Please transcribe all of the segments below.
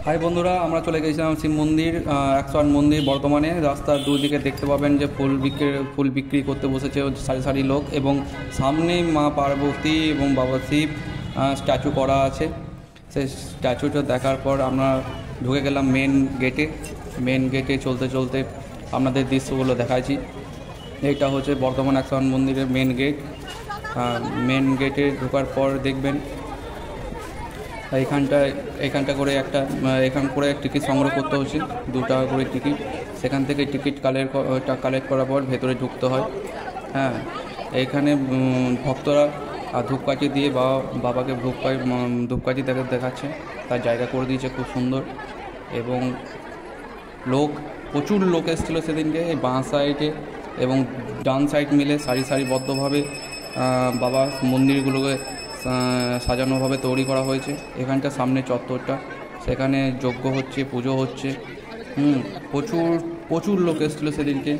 High বন্ধুরা, আমরা চলে গেছিলাম শিব মন্দির 108 মন্দির। বর্তমানে রাস্তার দুদিকে দেখতে পাবেন যে ফুল বিক্রি করতে বসেছে সারি সারি লোক, এবং সামনেই মা পার্বতী এবং বাবা শিব স্ট্যাচু করা আছে। সেই স্ট্যাচুটা দেখার পর আমরা ঢুকে গেলাম মেন গেটে চলতে চলতে আপনাদের দৃশ্যগুলো দেখাচ্ছি। এইটা হচ্ছে বর্তমান 108 মন্দিরের মেন গেটে ঢোকার পর দেখবেন এখানটা করে এখান করে টিকিট সংগ্রহ করতে হচ্ছে, 2 টাকা করে টিকিট। সেখান থেকে টিকিট কালেক্ট করার পর ভেতরে ঢুকতে হয়। হ্যাঁ, এইখানে ভক্তরা ধূপকাঠি দিয়ে বাবাকে ধূপকাঠি দেখাচ্ছে। তার জায়গা করে দিয়েছে খুব সুন্দর, এবং প্রচুর লোক এসেছিলো সেদিনকে। এই বাঁ সাইডে এবং ডান সাইড মিলে সারিবদ্ধভাবে বাবা মন্দিরগুলোকে সাজানোভাবে তৈরি করা হয়েছে। এখানটা সামনে চত্বরটা, সেখানে যজ্ঞ হচ্ছে, পুজো হচ্ছে। প্রচুর লোক এসেছিলো সেদিনকে,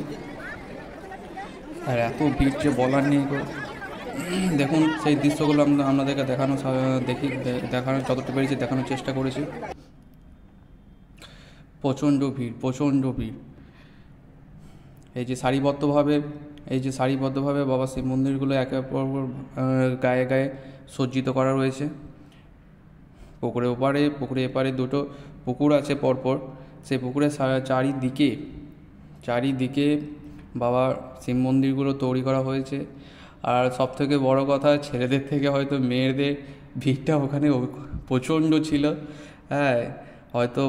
আর এত ভিড় যে বলার নেই। দেখুন সেই দৃশ্যগুলো আপনাদেরকে দেখানোর যতটা পেরেছি দেখানোর চেষ্টা করেছি। প্রচণ্ড ভিড়। এই যে সারিবদ্ধভাবে বাবা শিব মন্দিরগুলো একে অপর গায়ে সজ্জিত করা রয়েছে। পুকুরের এপারে 2টো পুকুর আছে পরপর। সেই পুকুরের চারিদিকে বাবা শিব মন্দিরগুলো তৈরি করা হয়েছে। আর সবথেকে বড় কথা, ছেলেদের থেকে হয়তো মেয়েদের ভিড়টা ওখানে প্রচণ্ড ছিল। হ্যাঁ, হয়তো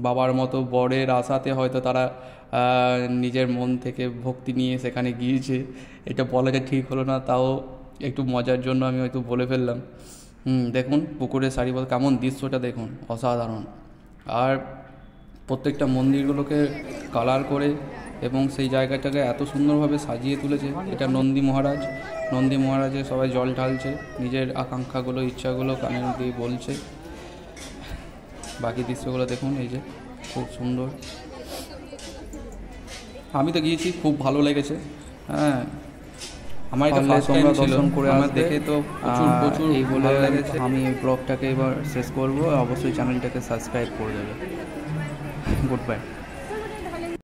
বাবার মতো বরের আশাতে হয়তো তারা নিজের মন থেকে ভক্তি নিয়ে সেখানে গিয়েছে। এটা বলাটা ঠিক হলো না, তাও একটু মজার জন্য আমি হয়তো বলে ফেললাম। দেখুন পুকুরের সারিবদ্ধ কেমন দৃশ্যটা দেখুন, অসাধারণ। আর প্রত্যেকটা মন্দিরগুলোকে কালার করে এবং সেই জায়গাটাকে এত সুন্দরভাবে সাজিয়ে তুলেছে। এটা নন্দী মহারাজে সবাই জল ঢালছে, নিজের আকাঙ্ক্ষাগুলো ইচ্ছাগুলো কানে দিয়ে বলছে। বাকি দৃশ্যগুলো দেখুন, এই যে খুব সুন্দর। আমি তো গিয়েছি, খুব ভালো লেগেছে। হ্যাঁ, আমার এটা ফার্স্ট টাইম ছিল, আমার দেখে তো প্রচুর এই বলে লেগেছে। আমি ব্লগটাকে এবার শেষ করব। অবশ্যই চ্যানেলটাকে সাবস্ক্রাইব করে দেবে। Good bye.